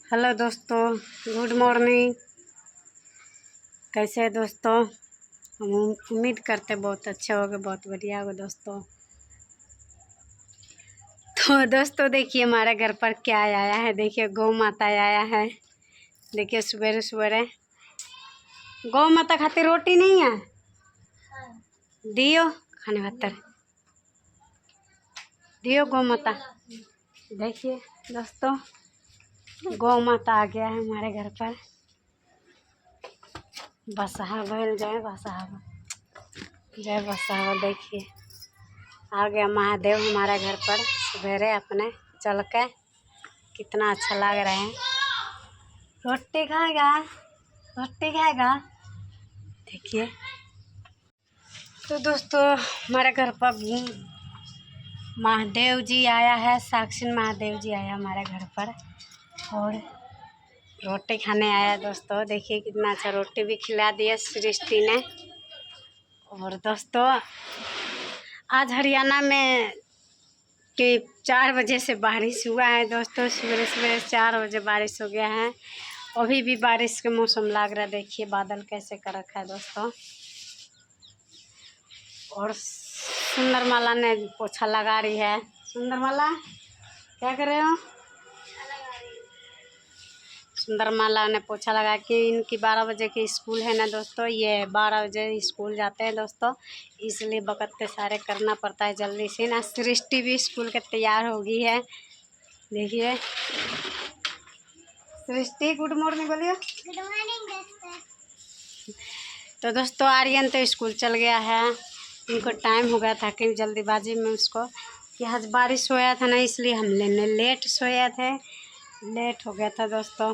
Hello दोस्तों, good morning. कैसे है दोस्तों? हम उम्मीद करते बहुत अच्छे होगे, बहुत बढ़िया होगा दोस्तों। तो दोस्तों देखिए हमारे घर पर क्या आया है। देखिए गौ माता आया है। देखिए सवेरे सवेरे गौ माता खातिर रोटी नहीं है, दियो खाने खातर दियो गौ माता। देखिए दोस्तों गौ माता आ गया है हमारे घर पर। बसहा बैल जय बसहा जय बसहा। देखिए आ गया महादेव हमारे घर पर सवेरे अपने चल के। कितना अच्छा लग रहा है। रोटी खाएगा, रोटी खाएगा। देखिए तो दोस्तों हमारे घर पर महादेव जी आया है। साक्षी महादेव जी आया हमारे घर पर और रोटी खाने आया दोस्तों। देखिए कितना अच्छा रोटी भी खिला दिया सृष्टि ने। और दोस्तों आज हरियाणा में कि 4 बजे से बारिश हुआ है दोस्तों। सवेरे सवेरे 4 बजे बारिश हो गया है। अभी भी बारिश के मौसम लग रहा है। देखिए बादल कैसे कर रखा है दोस्तों। और सुंदरमाला ने पोछा लगा रही है। सुंदरमाला क्या कर रहे हो? सुंदरमाला ने पोछा लगा के इनकी 12 बजे की स्कूल है ना दोस्तों। ये 12 बजे स्कूल जाते हैं दोस्तों, इसलिए बकत के सारे करना पड़ता है जल्दी से ना। सृष्टि भी स्कूल के तैयार हो गई है। देखिए सृष्टि गुड मॉर्निंग बोलिए। Good morning. तो दोस्तों आर्यन तो स्कूल चल गया है। इनको टाइम हो गया था कि जल्दीबाजी में उसको कि आज बारिश होया था ना, इसलिए हम लेने लेट सोए थे। लेट हो गया था दोस्तों।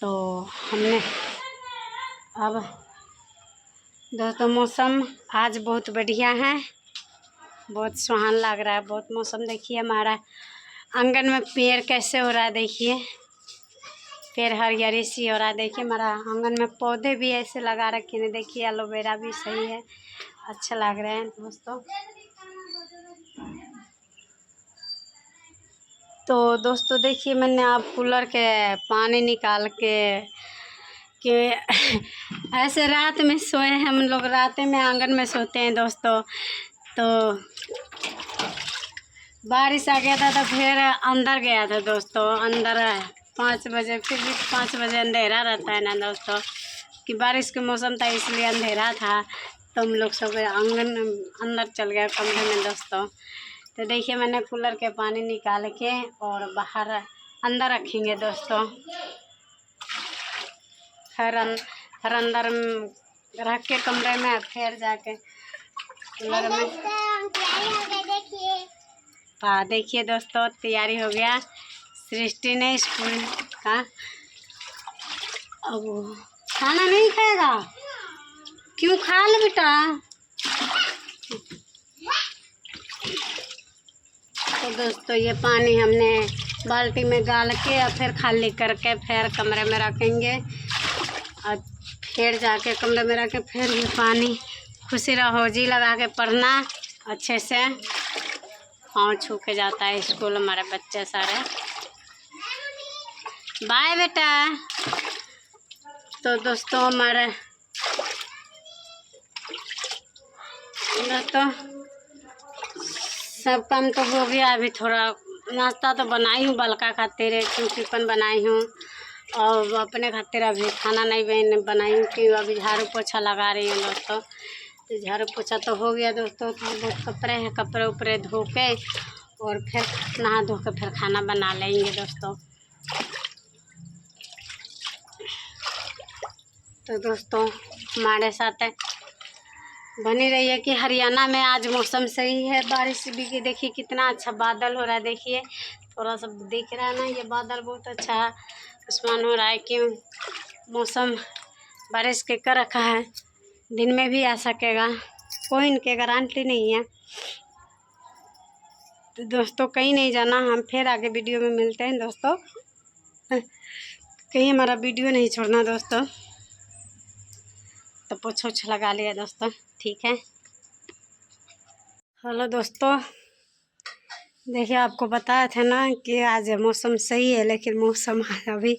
तो हमने अब दोस्तों मौसम आज बहुत बढ़िया है, बहुत सुहान लग रहा है। बहुत मौसम देखिए हमारा आंगन में पेड़ कैसे हो रहा है। देखिए पेड़ हरियाली सी हो रहा है। देखिए हमारा आंगन में पौधे भी ऐसे लगा रखे हैं। देखिए एलोवेरा भी सही है, अच्छा लग रहा है दोस्तों। तो दोस्तों देखिए मैंने आप कूलर के पानी निकाल के ऐसे रात में सोए। हम लोग रात में आंगन में सोते हैं दोस्तों। तो बारिश आ गया था तो फिर अंदर गया था दोस्तों। अंदर 5 बजे, फिर भी 5 बजे अंधेरा रहता है ना दोस्तों, कि बारिश के मौसम था इसलिए अंधेरा था। तो हम लोग सब आंगन अंदर चल गए कमरे में दोस्तों। तो देखिए मैंने कूलर के पानी निकाल के और बाहर अंदर रखेंगे दोस्तों। फिर अंदर रख के कमरे में फिर जाके कूलर में। हाँ देखिए दोस्तों तैयारी हो गया सृष्टि ने स्कूल का। अब खाना नहीं खाएगा? क्यों? खा लो बेटा। तो दोस्तों ये पानी हमने बाल्टी में डाल के और फिर खाली करके फिर कमरे में रखेंगे और फिर जाके कमरे में रख के फिर ये पानी खुशी रहो जी लगा के पढ़ना अच्छे से। पाँव छू के जाता है स्कूल हमारे बच्चे सारे। बाय बेटा। तो दोस्तों हमारे दोस्तों सब काम तो हो गया। अभी थोड़ा नाश्ता तो बनाई हूँ बलका खातिर, टिफिन बनाई हूँ। और अपने खातिर अभी खाना नहीं बनाई हूँ कि अभी झाड़ू पोछा लगा रही हूँ दोस्तों। तो झाड़ू पोछा तो हो गया दोस्तों। तो बहुत कपड़े हैं, कपड़े उपड़े धो के और फिर नहा धो के फिर खाना बना लेंगे दोस्तों। तो दोस्तों हमारे साथ बनी रही है कि हरियाणा में आज मौसम सही है। बारिश भी की देखिए कितना अच्छा बादल हो रहा है। देखिए थोड़ा सा दिख रहा है ना, ये बादल बहुत अच्छा आसमान हो रहा है कि मौसम बारिश के कर रखा है। दिन में भी आ सकेगा, कोई इनके गारंटी नहीं है। तो दोस्तों कहीं नहीं जाना, हम फिर आगे वीडियो में मिलते हैं दोस्तों। कहीं हमारा वीडियो नहीं छोड़ना दोस्तों। तो पोछा ओछा लगा लिया दोस्तों, ठीक है। हेलो दोस्तों देखिए आपको बताया था ना कि आज मौसम सही है, लेकिन मौसम अभी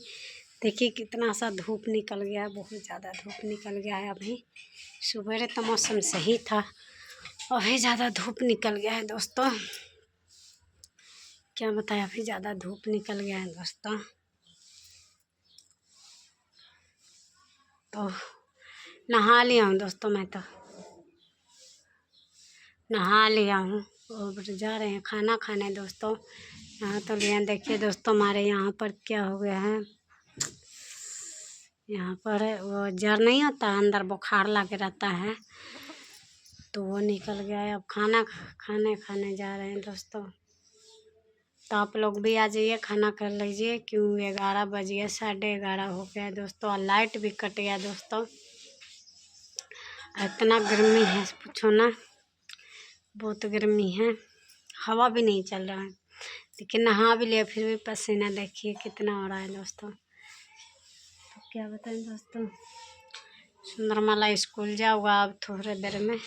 देखिए कितना सा धूप निकल गया है, बहुत ज़्यादा धूप निकल गया है। अभी सुबह तो मौसम सही था, अभी ज़्यादा धूप निकल गया है दोस्तों। क्या बताएं, अभी ज़्यादा धूप निकल गया है दोस्तों। तो नहा लिया हूँ दोस्तों, मैं तो नहा लिया हूँ और जा रहे हैं खाना खाने दोस्तों। यहाँ तो लिया, देखिए दोस्तों हमारे यहाँ पर क्या हो गया है, यहाँ पर वो जर नहीं होता, अंदर बुखार लगे रहता है, तो वो निकल गया है। अब खाने जा रहे हैं दोस्तों। तो आप लोग भी आ जाइए, खाना कर लीजिए, क्यों 11 बज गया, 11:30 हो गया दोस्तों। और लाइट भी कट गया दोस्तों। इतना गर्मी है पूछो ना, बहुत गर्मी है, हवा भी नहीं चल रहा है। लेकिन नहा भी लिया, फिर भी पसीना देखिए कितना हो रहा है दोस्तों। तो क्या बताएं दोस्तों, सुंदरमाला स्कूल जाऊँगा अब थोड़े देर में,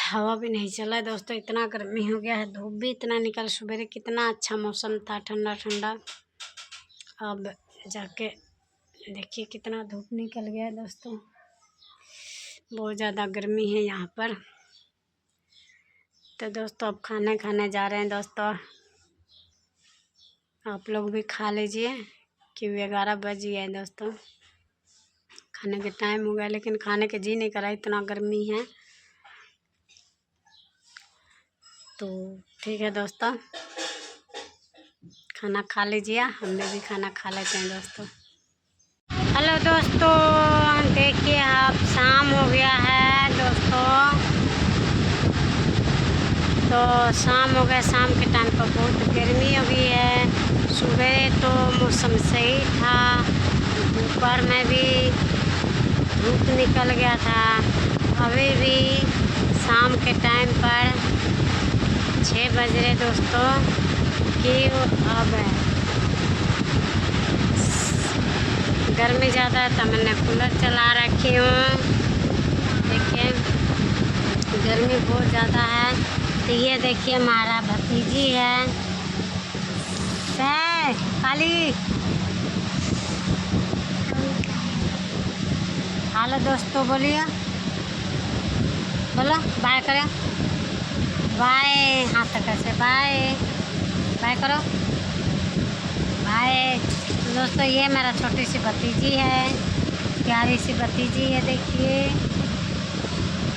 हवा भी नहीं चला है दोस्तों, इतना गर्मी हो गया है। धूप भी इतना निकल, सुबह कितना अच्छा मौसम था, ठंडा ठंडा, अब जाके देखिए कितना धूप निकल गया है दोस्तों। बहुत ज़्यादा गर्मी है यहाँ पर। तो दोस्तों अब खाने जा रहे हैं दोस्तों। आप लोग भी खा लीजिए, क्यों 11 बज गया है दोस्तों, खाने के टाइम हो गया, लेकिन खाने के जी नहीं करा, इतना गर्मी है। तो ठीक है दोस्तों, खाना खा लीजिए, हमने भी खाना खा लेते हैं दोस्तों। हेलो दोस्तों, देखिए अब शाम हो गया है दोस्तों। तो शाम हो गया, शाम के टाइम पर बहुत गर्मी हो गई है। सुबह तो मौसम सही था, दोपहर में भी धूप निकल गया था। अभी भी शाम के टाइम पर 6 बज रहे दोस्तों कि अब गर्मी ज़्यादा है, तो मैंने कूलर चला रखी हूँ। देखिए गर्मी बहुत ज़्यादा है। तो ये देखिए हमारा भतीजी है, काली। हेलो दोस्तों, बोलिए, बोलो बाय करें, बाय, हाथ तक से बाय, बाय करो, बाय। दोस्तों ये मेरा छोटी सी भतीजी है, प्यारी सी भतीजी है। देखिए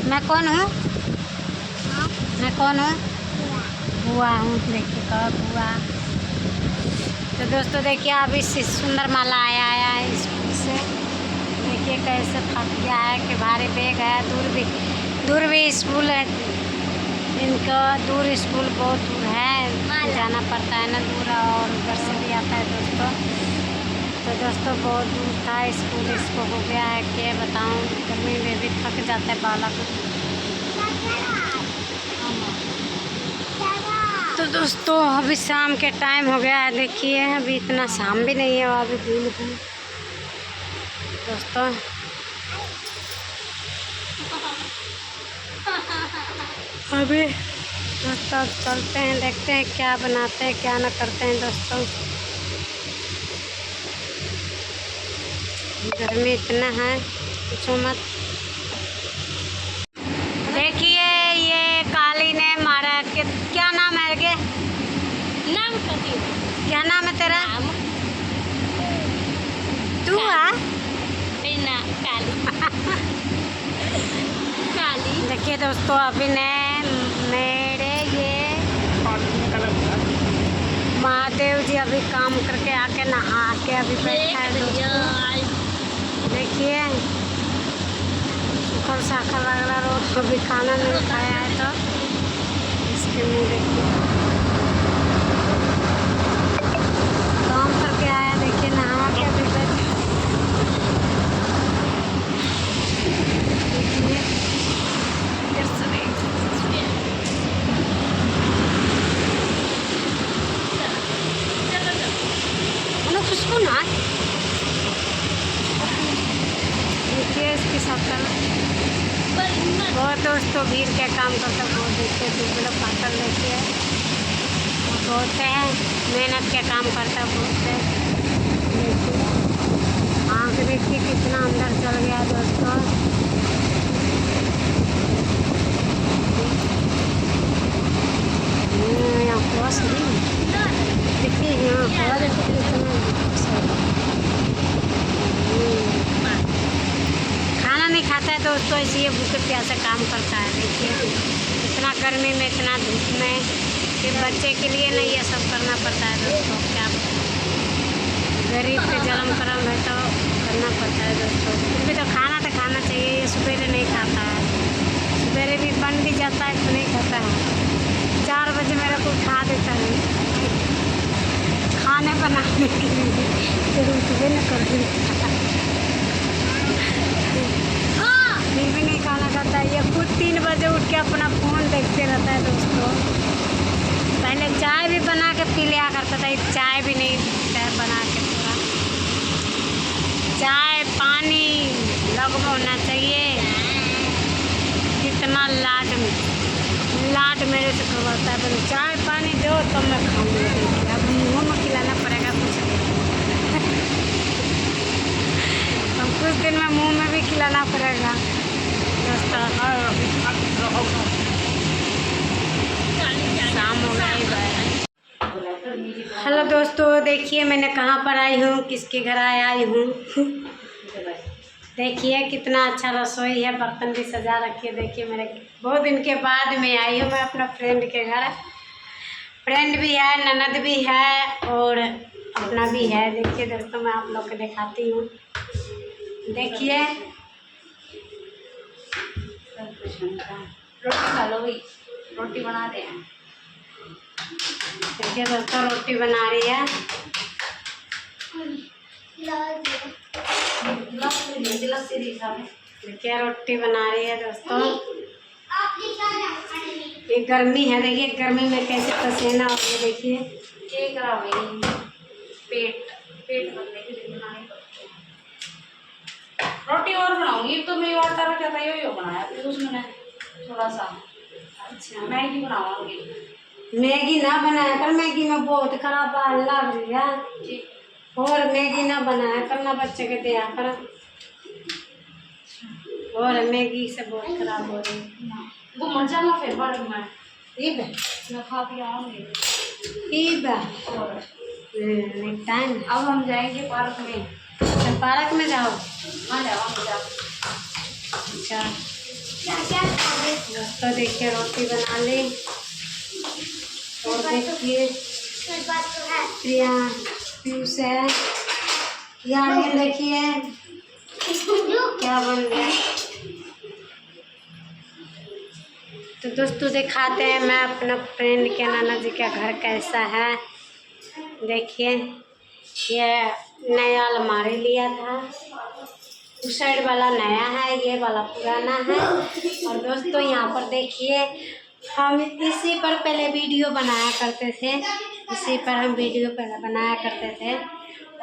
मैं कौन हूँ, मैं कौन हूँ, बुआ हूँ। देखिए कब बुआ। तो दोस्तों देखिए अभी सुंदरमाला आया है स्कूल से। देखिए कैसे थक गया है, कि भारी बैग है, दूर भी स्कूल है इनका, दूर स्कूल बहुत दूर है, जाना पड़ता है ना दूर, और उधर से भी आता है दोस्तों। तो दोस्तों बहुत दूर था स्कूल, इसको हो गया है क्या बताऊँ, गर्मी में भी थक जाता है बालक। तो दोस्तों अभी शाम के टाइम हो गया है, देखिए अभी इतना शाम भी नहीं है, अभी दिन है दोस्तों। अभी दोस्तों चलते हैं, देखते हैं क्या बनाते हैं क्या ना करते हैं दोस्तों। गर्मी इतना है पूछो मत। देखिए ये काली ने मारा, क्या नाम है गे, नाम क्या नाम है तेरा, तू है काली। देखिए दोस्तों अभी ने मेरे ये महादेव जी अभी काम करके आके नहा के अभी बैठा है दोस्तों। देखिए सुखल साखल लग रहा, रोज को भी खाना नहीं खाया है, तो इसके मुँह देखिए काम करके आया। देखिए नहा के अभी बैठा, देखिए खुशबू ना, देखिए इसकी शक्ल बहुत दोस्तों भीड़ के काम करता बहुत देखते दुबला पातर देखिए बहुत है, मेहनत के काम करता बहुत है। देखिए आँख देखिए कितना अंदर चल गया दोस्तों। यहाँ बस देखिए यहाँ हवा देखिए खाना नहीं खाता है दोस्तों, इसलिए भूखे प्यासे काम करता है। देखिए इतना गर्मी में इतना धूप में फिर बच्चे के लिए नहीं ये सब करना पड़ता है दोस्तों। क्या गरीब के जन्म कर्म है तो करना पड़ता है दोस्तों। फिर भी तो खाना चाहिए, ये सवेरे नहीं खाता है, सवेरे भी बन भी जाता है तो नहीं खाता है। 4 बजे मेरे को उठा देता है खाने बनाने के लिए, फिर उठबे न कर फिर भी नहीं खाना खाता है। ये खुद 3 बजे उठ के अपना फ़ोन देखते रहता है दोस्तों। पहले चाय भी बना के पी लिया करता था, चाय भी नहीं पीता है बना के पूरा। चाय पानी लगभग होना चाहिए। कितना लाड मेरे से करवाता है, बोले चाय पानी दो तो मैं खाऊंगी। अब मुँह में खिलाना पड़ेगा कुछ अब कुछ दिन में मुँह में भी खिलाना पड़ेगा दोस्तों। शाम हो गई। हेलो दोस्तों, देखिए मैंने कहाँ पर आई हूँ, किसके घर आई हूँ। देखिए कितना अच्छा रसोई है, बर्तन भी सजा रखी है। देखिए मेरे बहुत दिन के बाद में आई हूँ मैं अपना फ्रेंड के घर। फ्रेंड भी है, ननद भी है और अपना भी है। देखिए दोस्तों मैं आप लोग को दिखाती हूँ। देखिए रोटी खा लो भाई, रोटी बना रहे हैं। देखिए दोस्तों रोटी बना रही है। देखिए रोटी बना रही है दोस्तों। ये गर्मी है, देखिए गर्मी में कैसे पसीना हो गया। देखिए पेट भरने के लिए बनानी पड़ती है। रोटी और बनाऊंगी तो मैं और तरह क्या था यो बनाया, फिर उसमें थोड़ा सा अच्छा मैगी बनाऊंगी। मैगी ना बनाया कर, मैगी में बहुत खराब लग रही है। और मैगी ना बनाया करना, बच्चे के दिया कर। और मैगी से बहुत खराब हो रही है। वो मर जाना फिर बड़ में ठीक है, मैं खा पी आऊँगी। ठीक है टाइम। अब हम जाएंगे पार्क में। तो पार्क में जाओ। हाँ जाओ अच्छा तो देखिए रोटी बना ली। और देखिए प्रिया पीयूष है यार, ये देखिए क्या बन गया। तो दोस्तों दिखाते हैं मैं अपना फ्रेंड के नाना जी का घर कैसा है। देखिए ये नया अलमारी लिया था, उस साइड वाला नया है, ये वाला पुराना है। और दोस्तों यहाँ पर देखिए हम इसी पर पहले वीडियो बनाया करते थे, इसी पर हम वीडियो पहले बनाया करते थे।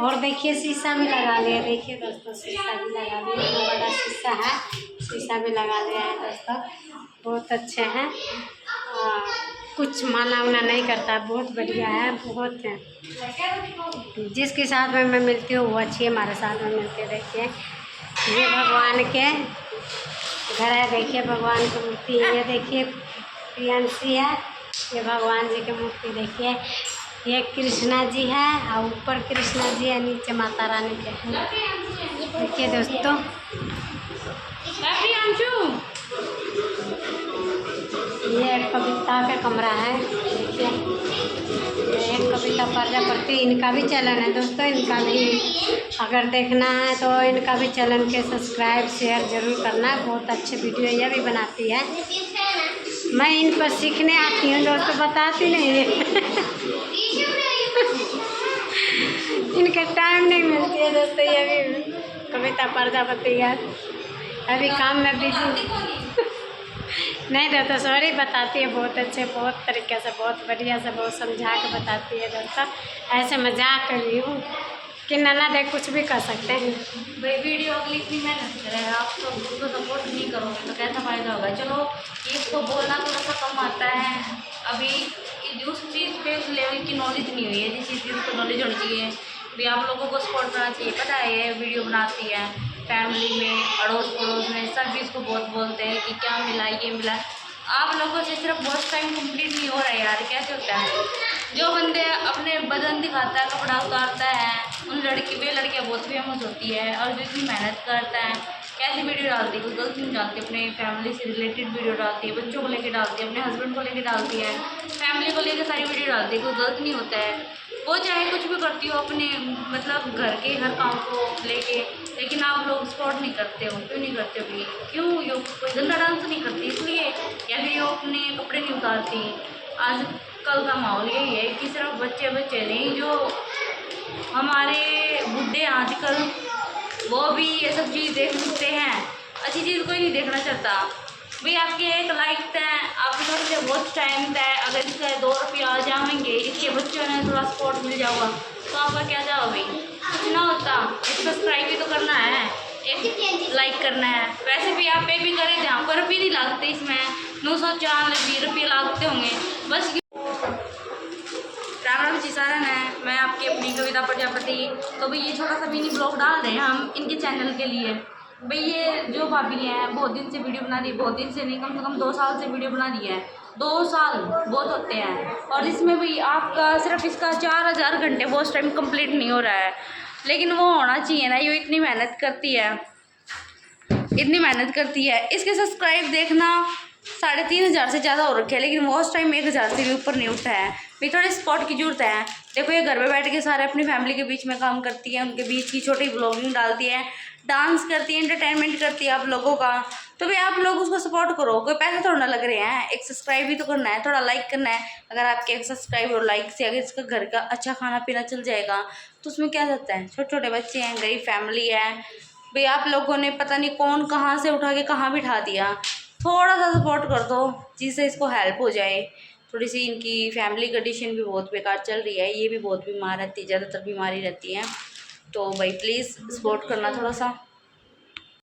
और देखिए शीशा भी लगा लिया। देखिए दोस्तों शीशा भी लगा लिया, इतना बड़ा शीशा है, शीशा भी लगा लिया है दोस्तों। बहुत अच्छे हैं, कुछ माना वाना नहीं करता, बहुत बढ़िया है, बहुत है। जिसके साथ में मैं मिलती हूँ वो अच्छी है, हमारे साथ में मिलती है। देखिए ये भगवान के घर है, देखिए भगवान की मूर्ति है। ये देखिए प्रियंशी है, ये भगवान जी की मूर्ति। देखिए ये कृष्णा जी है और ऊपर कृष्णा जी है, नीचे माता रानी के हैं। देखिए दोस्तों ये कविता का कमरा है। देखिए ये कविता प्रजापति, इनका भी चैनल है दोस्तों। इनका भी अगर देखना है तो इनका भी चैनल के सब्सक्राइब शेयर जरूर करना, बहुत अच्छे वीडियो ये भी बनाती है। मैं इन पर सीखने आती हूँ दोस्तों, बताती नहीं है इनका टाइम नहीं मिलती है दोस्तों। ये भी कविता प्रजापति है, अभी काम में बिजी नहीं दोस्तों, सॉरी बताती है बहुत अच्छे, बहुत तरीके से, बहुत बढ़िया से, बहुत समझा के बताती है दोस्तों। ऐसे मजाक कर रही हूँ, कि ननद है कुछ भी कर सकते हैं। भाई वीडियो अगली इतनी मेहनत करे, आप तो उसको सपोर्ट नहीं करोगे तो कैसा फ़ायदा होगा। चलो इसको बोलना थोड़ा सा कम आता है, अभी उस चीज़ पे उस लेवल की नॉलेज नहीं हुई है जिस चीज़ की उसको नॉलेज होनी चाहिए। भी आप लोगों को सपोर्ट करना चाहिए। पता है ये वीडियो बनाती है, फैमिली में अड़ोस पड़ोस में सब चीज़ को बहुत बोलते हैं कि क्या मिला ये मिला। आप लोगों से सिर्फ बहुत टाइम कंप्लीट नहीं हो रहा है यार, कैसे होता है। जो बंदे अपने बदन दिखाता है, कपड़ा उतारता है, उन वे लड़कियां बहुत फेमस होती है। और जो इतनी मेहनत करता है, कैसी वीडियो डालती है, कोई गलत नहीं डालती, अपने फैमिली से रिलेटेड वीडियो डालती है, बच्चों को लेकर डालती है, अपने हस्बैंड को लेकर डालती है, फैमिली को लेकर सारी वीडियो डालती है, कोई गलत नहीं होता है। वो चाहे कुछ भी करती हो अपने मतलब घर के हर काम को लेके, लेकिन आप लोग सपोर्ट नहीं करते हो। क्यों नहीं करते हो भाई? क्यों? यो कोई गंदा डांस नहीं करती इसलिए, या फिर यो अपने कपड़े नहीं उतारती। आज कल का माहौल यही है कि सिर्फ बच्चे नहीं, जो हमारे बुढ़े आजकल वो भी ये सब चीज़ देख सकते हैं। अच्छी चीज़ कोई नहीं देखना चाहता भाई। आपके एक लाइक है, आपके थोड़े से बहुत टाइम है, अगर इसका 2 रुपये आ जाएंगे, इसके बच्चों ने थोड़ा सपोर्ट मिल जाऊगा तो आपका क्या जाओ भाई, कुछ ना होता। एक सब्सक्राइब भी तो करना है, एक लाइक करना है। वैसे भी आप पे भी करें, जहाँ पर भी नहीं लगते, इसमें 904 रुपये लगते होंगे बस। राम राम जी सारन है, मैं आपकी अपनी कविता प्रजापति। तो भाई ये छोटा सा मिनी ब्लॉग डाल रहे हैं हम इनके चैनल के लिए। भाई ये जो भाभी हैं बहुत दिन से वीडियो बना रही है, बहुत दिन से नहीं, कम से कम 2 साल से वीडियो बना रही है। 2 साल बहुत होते हैं। और इसमें भाई आपका सिर्फ इसका 4000 घंटे वॉच टाइम कंप्लीट नहीं हो रहा है, लेकिन वो होना चाहिए ना। ये इतनी मेहनत करती है, इतनी मेहनत करती है। इसके सब्सक्राइब देखना 3500 से ज़्यादा हो रखे हैं, लेकिन वॉच टाइम 1000 से भी ऊपर नहीं उठा है। भी थोड़े सपोर्ट की जरूरत है। देखो ये घर पे बैठ के सारे अपनी फैमिली के बीच में काम करती है, उनके बीच की छोटी ब्लॉगिंग डालती है, डांस करती है, एंटरटेनमेंट करती है आप लोगों का। तो भाई आप लोग उसको सपोर्ट करो, कोई पैसे थोड़ा ना लग रहे हैं। एक सब्सक्राइब भी तो करना है, थोड़ा लाइक करना है। अगर आपके एक सब्सक्राइब और लाइक से अगर इसका घर का अच्छा खाना पीना चल जाएगा तो उसमें क्या जाता है। छोटे छोटे बच्चे हैं, गरीब फैमिली है भाई, आप लोगों ने पता नहीं कौन कहाँ से उठा के कहाँ बिठा दिया। थोड़ा सा सपोर्ट कर दो जिससे इसको हेल्प हो जाए। थोड़ी सी इनकी फैमिली कंडीशन भी बहुत बेकार चल रही है, ये भी बहुत बीमार रहती है, ज़्यादातर बीमारी रहती है। तो भाई प्लीज़ सपोर्ट करना थोड़ा सा।